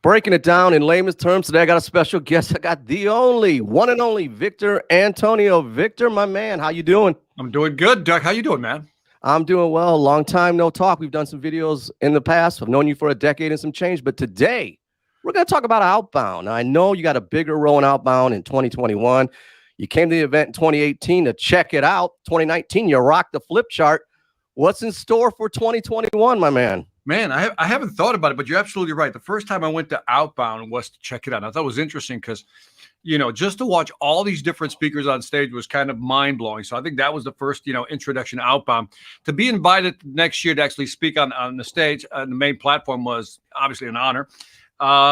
Breaking it down in layman's terms today, I got a special guest. I got the only, one and only Victor Antonio. Victor, my man, how you doing? I'm doing good, Doug. How you doing, man? I'm doing well. Long time no talk. We've done some videos in the past. I've known you for a decade and some change, but today we're going to talk about Outbound. Now, I know you got a bigger role in Outbound in 2021. You came to the event in 2018 to check it out. 2019, you rocked the flip chart. What's in store for 2021, my man? Man, I haven't thought about it, but you're absolutely right. The first time I went to Outbound was to check it out. I thought it was interesting because, just to watch all these different speakers on stage was kind of mind-blowing. So I think that was the first, introduction to Outbound. To be invited next year to actually speak on the stage, the main platform was obviously an honor.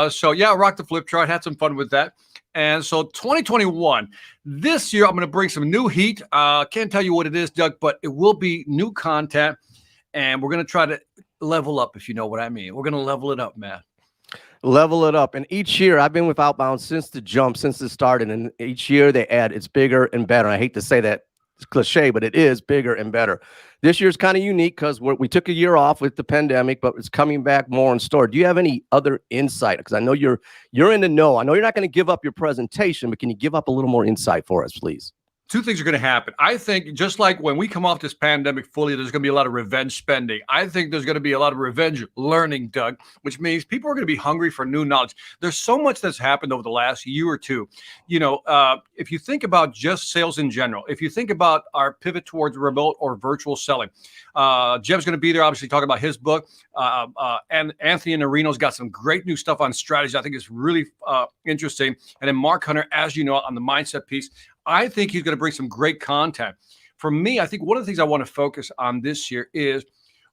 So yeah, I rocked the flip chart, had some fun with that. And so 2021, this year, I'm going to bring some new heat. Can't tell you what it is, Doug, but it will be new content. And we're going to try to level up, if you know what I mean. We're going to level it up, man. Level it up. And each year, I've been with Outbound since it started. And each year they add, it's bigger and better. I hate to say that, it's cliche, but it is bigger and better. This year's kind of unique because we took a year off with the pandemic, but it's coming back more in store. Do you have any other insight? Because I know you're in the know. I know you're not going to give up your presentation, but can you give up a little more insight for us, please? Two things are going to happen. I think just like when we come off this pandemic fully, there's going to be a lot of revenge spending. I think there's going to be a lot of revenge learning, Doug, which means people are going to be hungry for new knowledge. There's so much that's happened over the last year or two. If you think about just sales in general, if you think about our pivot towards remote or virtual selling, Jeb's going to be there, obviously, talking about his book. And Anthony Narino's got some great new stuff on strategy. I think it's really interesting. And then Mark Hunter, as you know, on the mindset piece. I think he's going to bring some great content. For me, I think one of the things I want to focus on this year is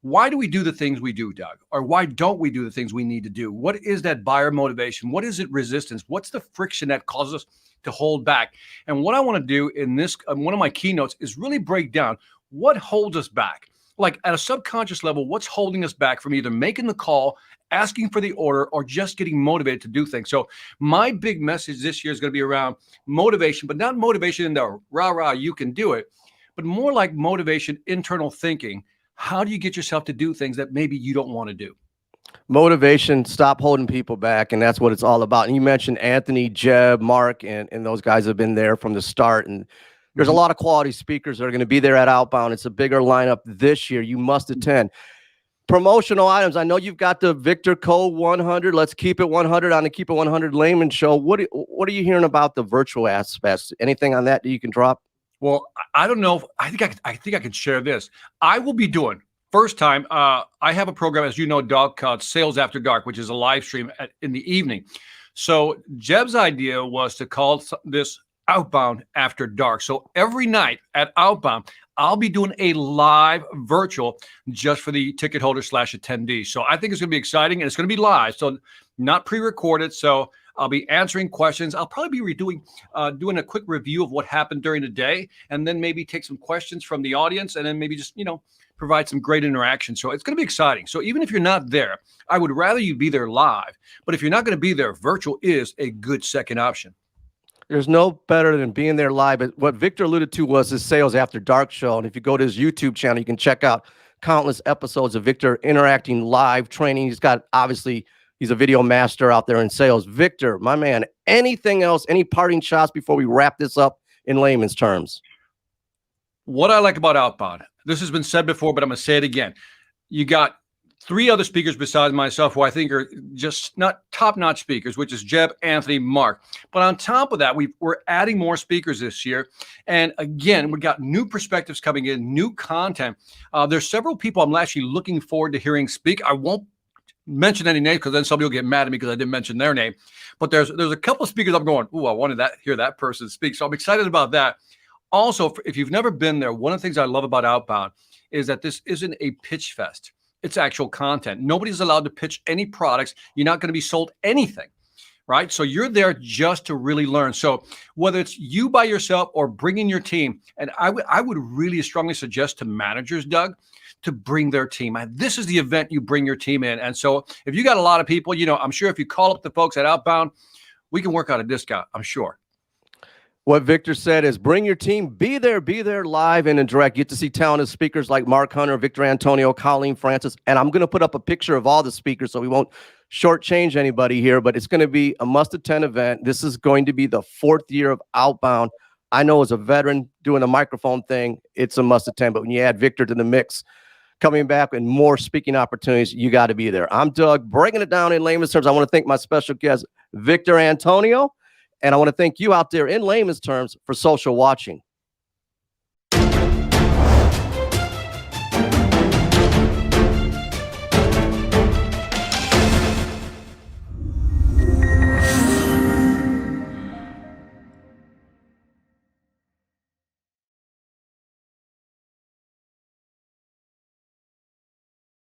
why do we do the things we do, Doug? Or why don't we do the things we need to do? What is that buyer motivation? What is it resistance? What's the friction that causes us to hold back? And what I want to do in this, one of my keynotes is really break down what holds us back. Like at a subconscious level, what's holding us back from either making the call, asking for the order, or just getting motivated to do things. So my big message this year is going to be around motivation, but not motivation in the rah, you can do it, but more like motivation, internal thinking. How do you get yourself to do things that maybe you don't want to do? Motivation, stop holding people back, and that's what it's all about. And you mentioned Anthony, Jeb, Mark, and those guys have been there from the start, and there's a lot of quality speakers that are going to be there at Outbound. It's a bigger lineup this year. You must attend. Promotional items. I know you've got the Victor Code 100. Let's keep it 100 on the Keep It 100 Lehman show. What are you hearing about the virtual aspects? Anything on that you can drop? Well, I don't know. I think I can share this. I will be doing first time. I have a program, as you know, Doug, called Sales After Dark, which is a live stream in the evening. So Jeb's idea was to call this Outbound After Dark. So every night at Outbound, I'll be doing a live virtual just for the ticket holders / attendees. So I think it's going to be exciting, and it's going to be live, so not pre-recorded. So I'll be answering questions. I'll probably be doing a quick review of what happened during the day, and then maybe take some questions from the audience, and then maybe just, provide some great interaction. So it's going to be exciting. So even if you're not there, I would rather you be there live. But if you're not going to be there, virtual is a good second option. There's no better than being there live. But what Victor alluded to was his Sales After Dark show. And if you go to his YouTube channel, you can check out countless episodes of Victor interacting live, training. He's a video master out there in sales. Victor, my man, anything else, any parting shots before we wrap this up in layman's terms? What I like about Outbound, this has been said before, but I'm going to say it again. You got 3 other speakers besides myself who I think are just not top-notch speakers, which is Jeb, Anthony, Mark. But on top of that, we're adding more speakers this year. And again, we got new perspectives coming in, new content. There's several people I'm actually looking forward to hearing speak. I won't mention any names because then somebody will get mad at me because I didn't mention their name. But there's a couple of speakers I'm going, ooh, I wanted to hear that person speak. So I'm excited about that. Also, if you've never been there, one of the things I love about Outbound is that this isn't a pitch fest. It's actual content. Nobody's allowed to pitch any products. You're not going to be sold anything, right? So you're there just to really learn. So whether it's you by yourself or bringing your team, and I would really strongly suggest to managers, Doug, to bring their team. This is the event you bring your team in. And so if you got a lot of people, I'm sure if you call up the folks at Outbound, we can work out a discount, I'm sure. What Victor said is bring your team, be there live and in direct. Get to see talented speakers like Mark Hunter, Victor Antonio, Colleen Francis. And I'm going to put up a picture of all the speakers so we won't shortchange anybody here, but it's going to be a must-attend event. This is going to be the 4th year of Outbound. I know as a veteran doing the microphone thing, it's a must-attend, but when you add Victor to the mix, coming back and more speaking opportunities, you got to be there. I'm Doug, breaking it down in layman's terms. I want to thank my special guest, Victor Antonio. And I want to thank you out there in layman's terms for social watching.